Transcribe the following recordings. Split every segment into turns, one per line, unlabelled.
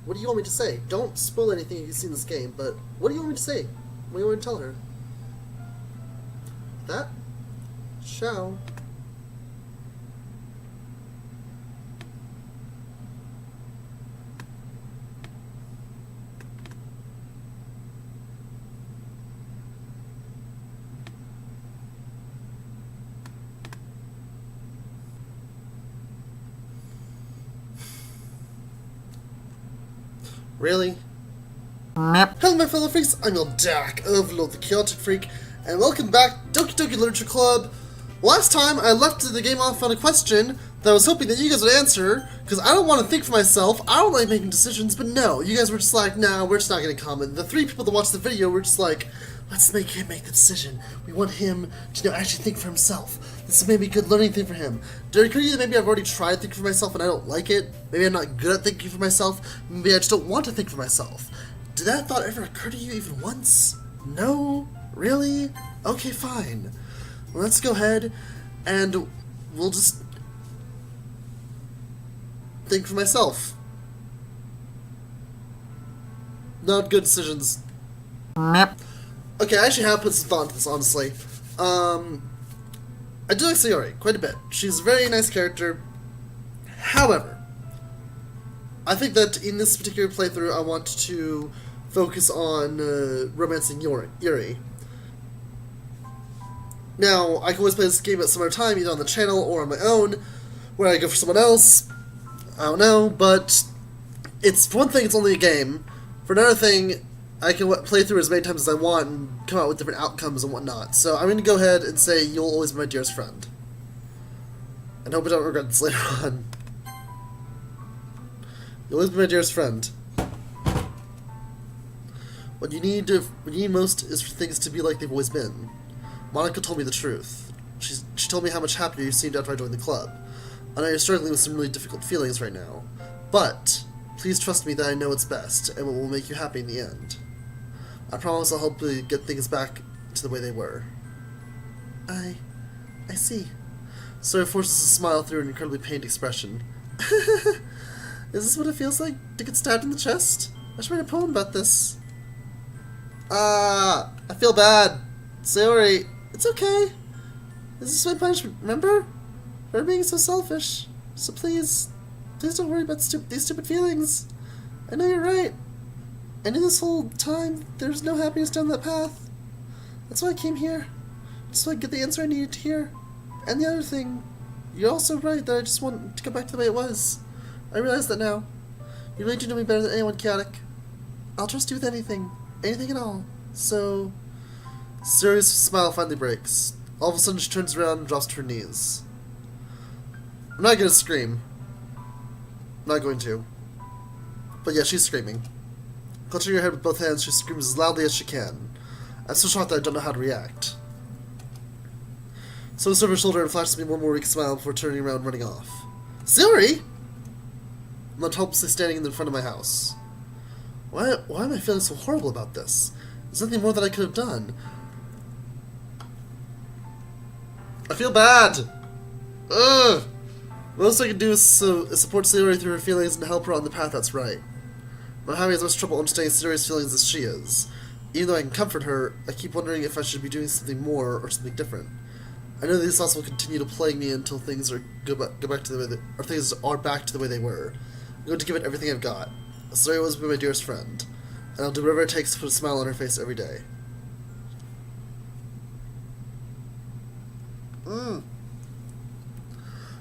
What do you want me to say? Don't spoil anything you see in this game, but what do you want me to say? What do you want me to tell her? That? Ciao. Really? Hello my fellow freaks, I'm your Dak, Overlord the Chaotic Freak, and welcome back to Doki Doki Literature Club. Last time I left the game off on a question that I was hoping that you guys would answer, because I don't want to think for myself, I don't like making decisions, but no, you guys were just like, nah, we're just not going to comment. The three people that watched the video were just like, let's make him make the decision. We want him to actually think for himself. This is maybe a good learning thing for him. Did it occur to you that maybe I've already tried thinking for myself and I don't like it? Maybe I'm not good at thinking for myself? Maybe I just don't want to think for myself. Did that thought ever occur to you even once? No? Really? Okay, fine. Well, let's go ahead and we'll just think for myself. Not good decisions. Okay, I actually have put some thought into this, honestly. I do like Sayori quite a bit. She's a very nice character. However, I think that in this particular playthrough, I want to focus on romancing Yuri. Now, I can always play this game at some other time, either on the channel or on my own, where I go for someone else. I don't know, but for one thing, it's only a game. For another thing, I can play through as many times as I want and come out with different outcomes and whatnot. So I'm going to go ahead and say you'll always be my dearest friend. And hope I don't regret this later on. You'll always be my dearest friend. What you need most is for things to be like they've always been. Monica told me the truth. She told me how much happier you seemed after I joined the club. I know you're struggling with some really difficult feelings right now. But please trust me that I know what's best and what will make you happy in the end. I promise I'll help you get things back to the way they were. I see. Sora forces a smile through an incredibly pained expression. Is this what it feels like to get stabbed in the chest? I should write a poem about this. I feel bad. Sayori, it's okay. This is my punishment, remember? For being so selfish. So please don't worry about these stupid feelings. I know you're right. I knew this whole time there's no happiness down that path. That's why I came here. Just so I could get the answer I needed to hear. And the other thing, you're also right that I just want to go back to the way it was. I realize that now. You really do know me better than anyone, Chaotic. I'll trust you with anything. Anything at all. So Sayori's smile finally breaks. All of a sudden she turns around and drops to her knees. I'm not gonna scream. I'm not going to. But yeah, she's screaming. Clutching her head with both hands, she screams as loudly as she can. I'm so shocked that I don't know how to react. So looks over her shoulder and flashes me one more weak smile before turning around and running off. Sayori! I'm not helplessly standing in the front of my house. Why am I feeling so horrible about this? There's nothing more that I could have done. I feel bad! Ugh! The most I can do is support Sayori through her feelings and help her on the path that's right. I'm having as much trouble understanding Sayori's feelings as she is. Even though I can comfort her, I keep wondering if I should be doing something more or something different. I know these thoughts will continue to plague me until things go back to the way things are back to the way they were. I'm going to give it everything I've got. Sayori was my dearest friend, and I'll do whatever it takes to put a smile on her face every day.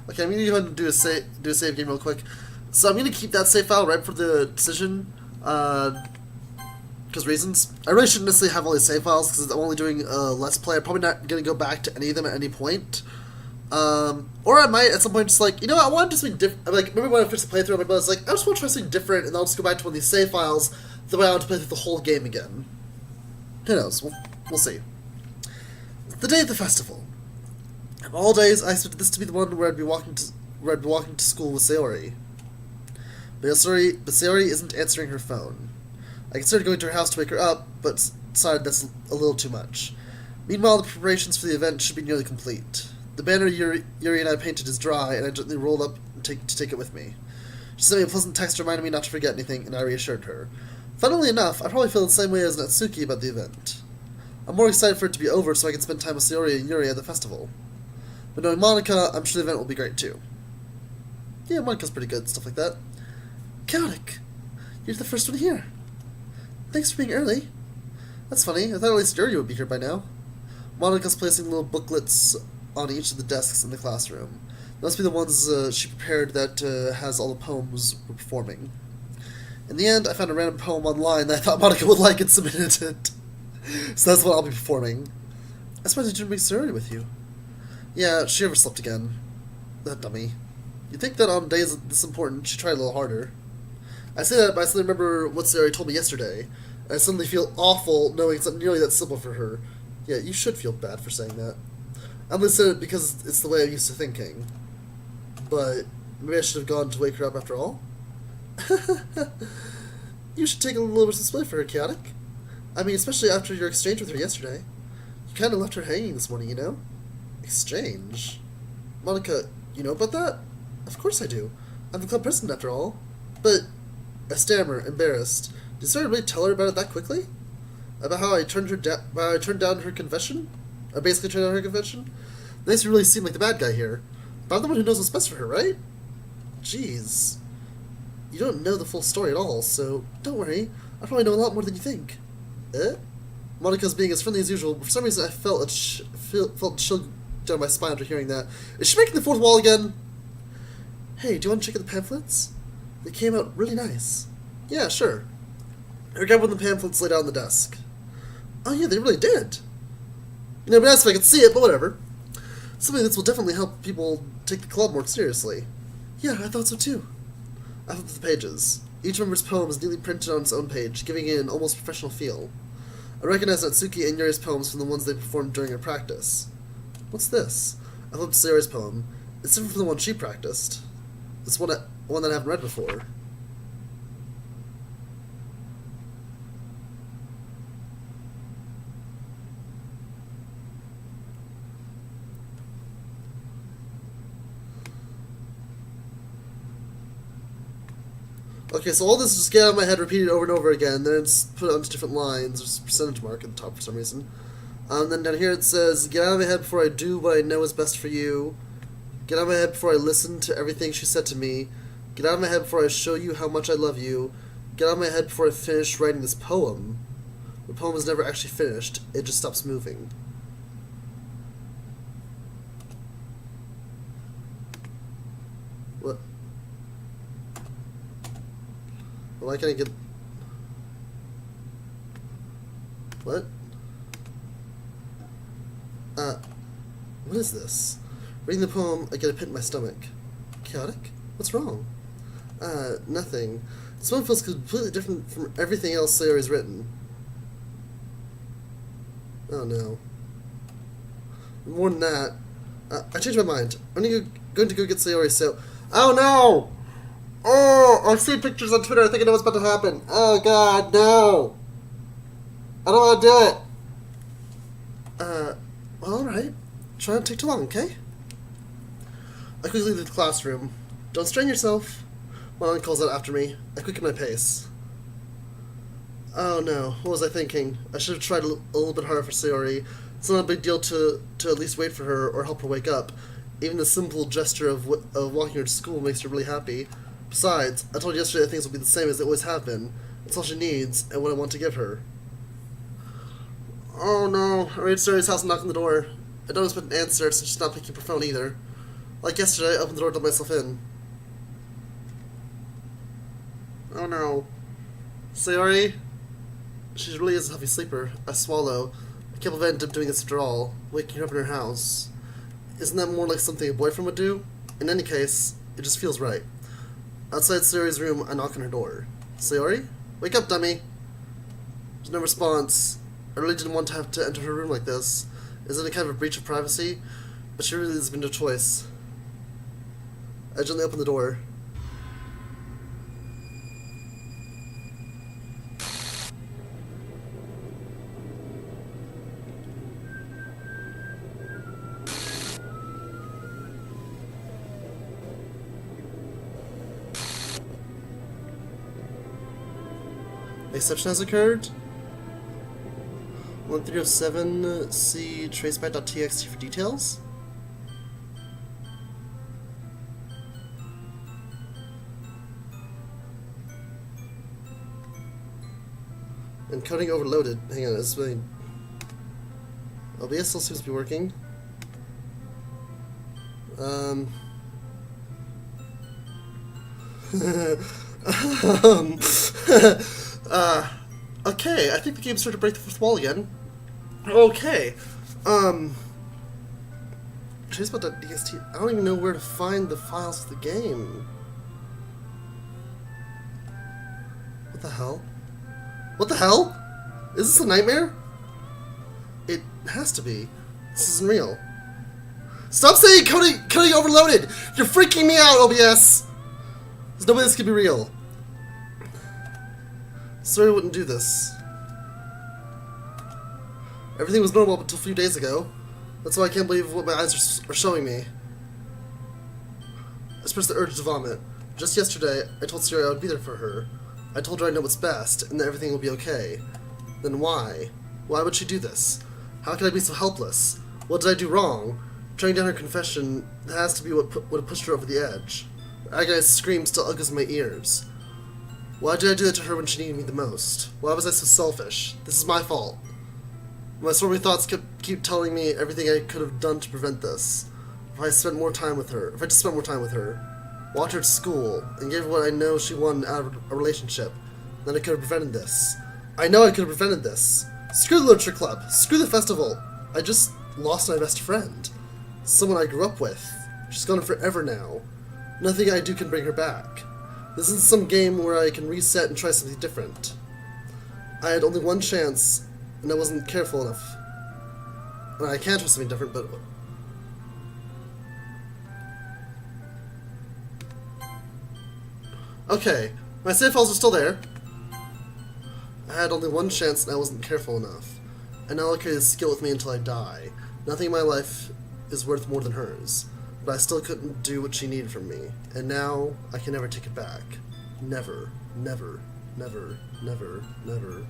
Okay, I'm going to go ahead and do a save game real quick. So I'm going to keep that save file right for the decision, because reasons. I really shouldn't necessarily have all these save files, because I'm only doing Let's Play. I'm probably not going to go back to any of them at any point. Or I might at some point just like, you know what, I want to do something different. Like, remember when I first played through it, I was like, I just want to try something different, and I'll just go back to one of these save files, the way I want to play through the whole game again. Who knows? We'll see. The day of the festival. Of all days, I expected this to be the one where I'd be walking to school with Sayori. But Sayori isn't answering her phone. I considered going to her house to wake her up, but decided that's a little too much. Meanwhile, the preparations for the event should be nearly complete. The banner Yuri and I painted is dry, and I gently rolled up to take it with me. She sent me a pleasant text reminding me not to forget anything, and I reassured her. Funnily enough, I probably feel the same way as Natsuki about the event. I'm more excited for it to be over so I can spend time with Sayori and Yuri at the festival. But knowing Monica, I'm sure the event will be great too. Yeah, Monica's pretty good, stuff like that. Chaotic! You're the first one here. Thanks for being early. That's funny, I thought at least Yuri would be here by now. Monica's placing little booklets on each of the desks in the classroom. They must be the ones she prepared that has all the poems we're performing. In the end, I found a random poem online that I thought Monica would like and submitted it. So that's what I'll be performing. I suppose you didn't bring Sayori with you. Yeah, she overslept again. That dummy. You'd think that on days this important, she'd try a little harder. I say that, but I suddenly remember what Sayori told me yesterday. And I suddenly feel awful knowing it's not nearly that simple for her. Yeah, you should feel bad for saying that. I only said it because it's the way I'm used to thinking. But maybe I should have gone to wake her up after all? You should take a little responsibility for her, Chaotic. I mean, especially after your exchange with her yesterday. You kind of left her hanging this morning, you know? Exchange? Monica, you know about that? Of course I do. I'm the club president after all. But, I stammer, embarrassed. Did Sarah really tell her about it that quickly? About how I turned down her confession? I basically turned down her confession? It makes me really seem like the bad guy here. But I'm the one who knows what's best for her, right? Jeez. You don't know the full story at all, so don't worry. I probably know a lot more than you think. Monica's being as friendly as usual, but for some reason I felt a chill down my spine after hearing that. Is she breaking the fourth wall again? Hey, do you want to check out the pamphlets? They came out really nice. Yeah, sure. I grabbed one of the pamphlets laid out on the desk. Oh yeah, they really did. You know, it'd be nice if I could see it, but whatever. Something this will definitely help people take the club more seriously. Yeah, I thought so too. I flipped the pages. Each member's poem is neatly printed on its own page, giving it an almost professional feel. I recognize Natsuki and Yuri's poems from the ones they performed during their practice. What's this? I flipped to Sayori's poem. It's different from the one she practiced. It's one that I haven't read before. Okay, so all this is just get out of my head, repeated over and over again, then it's put onto different lines. There's a percentage mark at the top for some reason. Then down here it says, get out of my head before I do what I know is best for you. Get out of my head before I listen to everything she said to me. Get out of my head before I show you how much I love you. Get out of my head before I finish writing this poem. The poem is never actually finished, it just stops moving. What? Why can't I get... What? What is this? Reading the poem, I get a pit in my stomach. Chaotic? What's wrong? Nothing. This one feels completely different from everything else Sayori's written. Oh no. More than that, I changed my mind. I'm going to go get Sayori, so... Oh no! Oh, I've seen pictures on Twitter. I think I know what's about to happen. Oh god, no! I don't want to do it! Well, alright. Try not to take too long, okay? I quickly leave the classroom. Don't strain yourself. Mom calls out after me. I quicken my pace. Oh no, what was I thinking? I should have tried a little bit harder for Sayori. It's not a big deal to at least wait for her or help her wake up. Even the simple gesture of walking her to school makes her really happy. Besides, I told her yesterday that things will be the same as they always have been. That's all she needs, and what I want to give her. Oh no, I reached Sayori's house and knocked on the door. I don't expect an answer since she's not picking up her phone either. Like yesterday, I opened the door to let myself in. Oh no. Sayori? She really is a heavy sleeper. I swallow. I can't prevent doing this after all, waking her up in her house. Isn't that more like something a boyfriend would do? In any case, it just feels right. Outside Sayori's room, I knock on her door. Sayori? Wake up, dummy! There's no response. I really didn't want to have to enter her room like this. Is it a kind of a breach of privacy? But she really has been no choice. I gently open the door. Exception has occurred. 1307, see traceback.txt for details. Encoding overloaded. Hang on, this really... OBS still seems to be working. Okay, I think the game's starting to break the fourth wall again. Okay, traceback.txt, I don't even know where to find the files of the game. What the hell? What the hell? Is this a nightmare? It has to be. This isn't real. Stop saying coding overloaded! You're freaking me out, OBS! There's no way this could be real. Sorry I wouldn't do this. Everything was normal up until a few days ago. That's why I can't believe what my eyes are showing me. I expressed the urge to vomit. Just yesterday, I told Siri I would be there for her. I told her I know what's best, and that everything will be okay. Then why? Why would she do this? How could I be so helpless? What did I do wrong? Turning down her confession, that has to be what would have pushed her over the edge. Her agonized scream still echoes in my ears. Why did I do that to her when she needed me the most? Why was I so selfish? This is my fault. My stormy thoughts keep telling me everything I could have done to prevent this. If I spent more time with her, walked her to school, and gave her what I know she wanted out of a relationship, then I could have prevented this. I know I could have prevented this. Screw the literature club. Screw the festival. I just lost my best friend. Someone I grew up with. She's gone forever now. Nothing I do can bring her back. This isn't some game where I can reset and try something different. I had only one chance, and I wasn't careful enough. Well, I can try something different, but... Okay, my save files are still there. I had only one chance and I wasn't careful enough. And now I carry this skill with me until I die. Nothing in my life is worth more than hers. But I still couldn't do what she needed from me. And now I can never take it back. Never, never, never, never, never.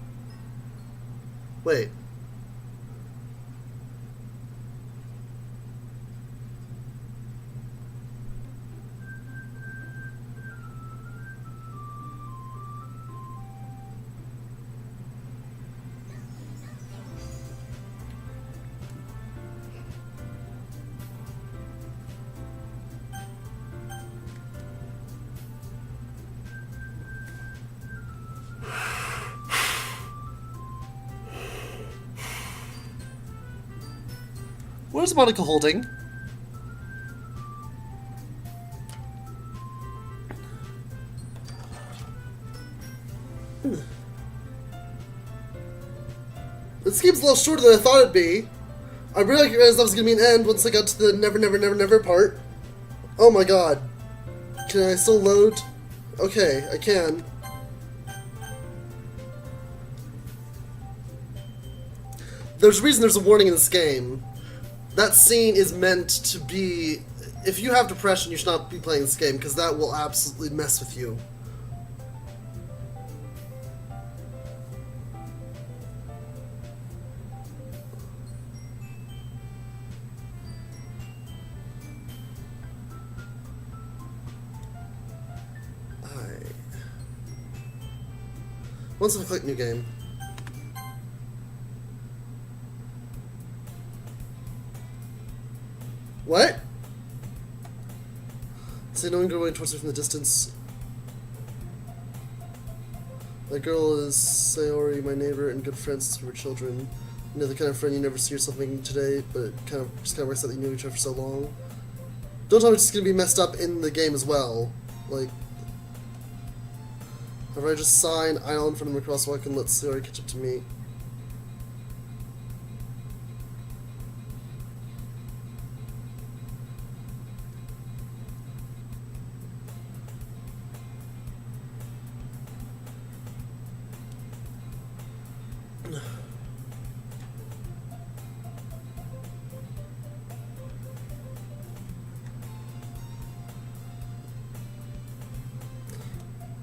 Wait. What is Monica holding? This game's a little shorter than I thought it'd be. I really realized that was gonna be an end once I got to the never, never, never, never part. Oh my god. Can I still load? Okay, I can. There's a reason there's a warning in this game. That scene is meant to be... If you have depression, you should not be playing this game, because that will absolutely mess with you. Once I click new game. What? Say no one going towards her from the distance. That girl is Sayori, my neighbor and good friend since we were children. You know, the kind of friend you never see yourself making today, but just kind of works out that you knew each other for so long. Don't tell me it's gonna be messed up in the game as well. Like, if I just sign idle in front of the crosswalk and let Sayori catch up to me.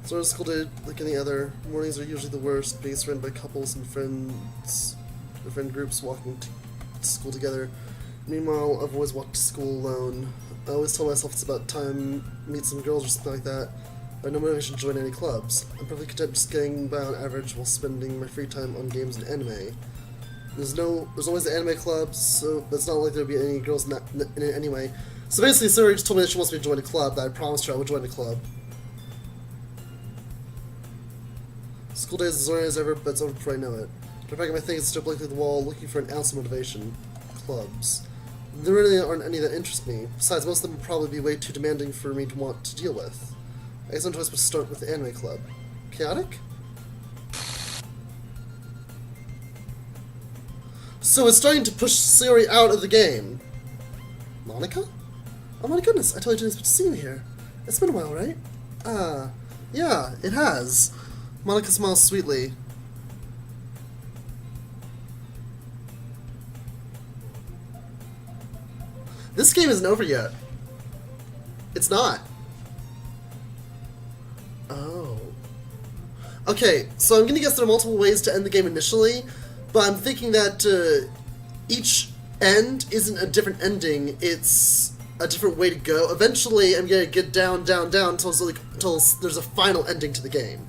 So on a school day, like any other, mornings are usually the worst, being surrounded by couples and friends, or friend groups walking to school together. Meanwhile, I've always walked to school alone. I always tell myself it's about time to meet some girls or something like that. I have no motivation to join any clubs. I'm perfectly content just getting by on average while spending my free time on games and anime. There's always the anime clubs, so it's not like there'd be any girls in it anyway. So basically, Sarah just told me that she wants me to join a club, that I promised her I would join a club. School day is as boring as ever, but it's over before I know it. I'm packing my things, step through the wall, looking for an ounce of motivation. Clubs. There really aren't any that interest me. Besides, most of them would probably be way too demanding for me to want to deal with. I guess no choice but to start with the anime club. Chaotic? So it's starting to push Sayori out of the game. Monica? Oh my goodness, I totally didn't expect to see you here. It's been a while, right? Yeah, it has. Monica smiles sweetly. This game isn't over yet. It's not. Oh. Okay, so I'm gonna guess there are multiple ways to end the game initially, but I'm thinking that each end isn't a different ending, it's a different way to go. Eventually, I'm gonna get down until there's a final ending to the game.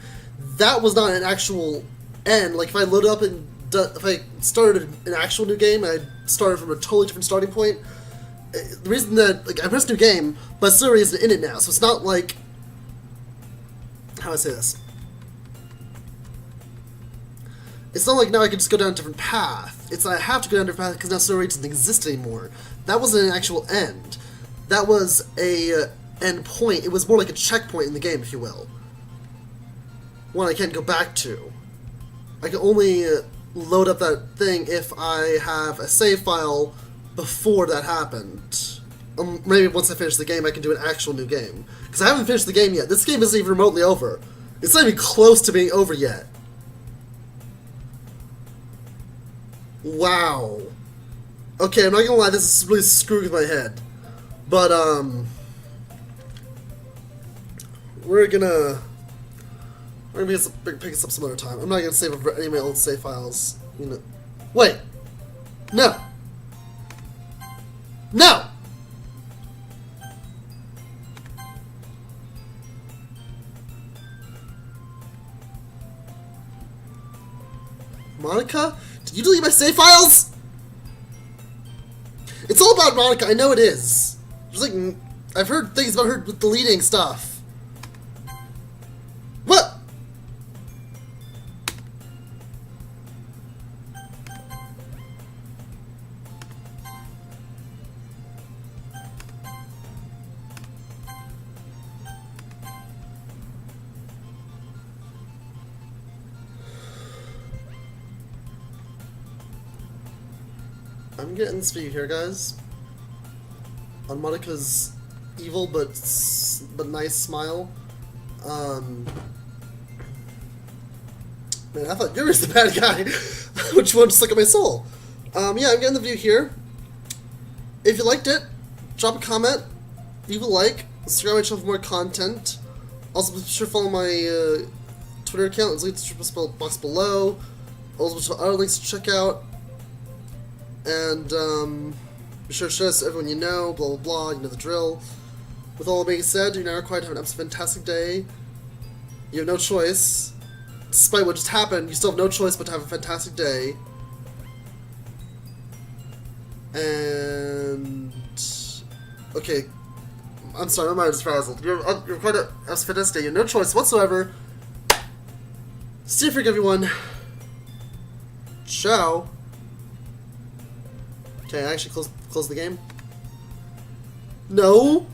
That was not an actual end. Like, if I loaded up and if I started an actual new game, I started from a totally different starting point. The reason that, like, I pressed new game, but Sayori isn't in it now, so it's not like... How do I say this? It's not like now I can just go down a different path. It's I have to go down a different path because now Sayori doesn't exist anymore. That wasn't an actual end. That was a end point. It was more like a checkpoint in the game, if you will. One I can't go back to. I can only load up that thing if I have a save file before that happened. Maybe once I finish the game, I can do an actual new game. Because I haven't finished the game yet. This game isn't even remotely over. It's not even close to being over yet. Wow. Okay, I'm not gonna lie, this is really screwing with my head. But, we're gonna pick this up some other time. I'm not gonna save over any of my old save files. You know. Wait! No! No! Monica? Did you delete my save files? It's all about Monica, I know it is. There's like, I've heard things about her with deleting stuff. What? I'm getting this video here, guys. On Monica's evil but nice smile. Man, I thought you were the bad guy. Which one just look at my soul? Yeah, I'm getting the view here. If you liked it, drop a comment, leave a like, subscribe to my channel for more content. Also, be sure to follow my Twitter account. There's links in the description box below. Also, other links to check out. And be sure to share this to everyone you know, blah blah blah, you know the drill. With all being said, you're now required to have an absolutely fantastic day. You have no choice. Despite what just happened, you still have no choice but to have a fantastic day. And... okay. I'm sorry, my mind is frazzled. You're required to have a fantastic day. You have no choice whatsoever. Stay free, everyone. Ciao. Can I actually close the game? No?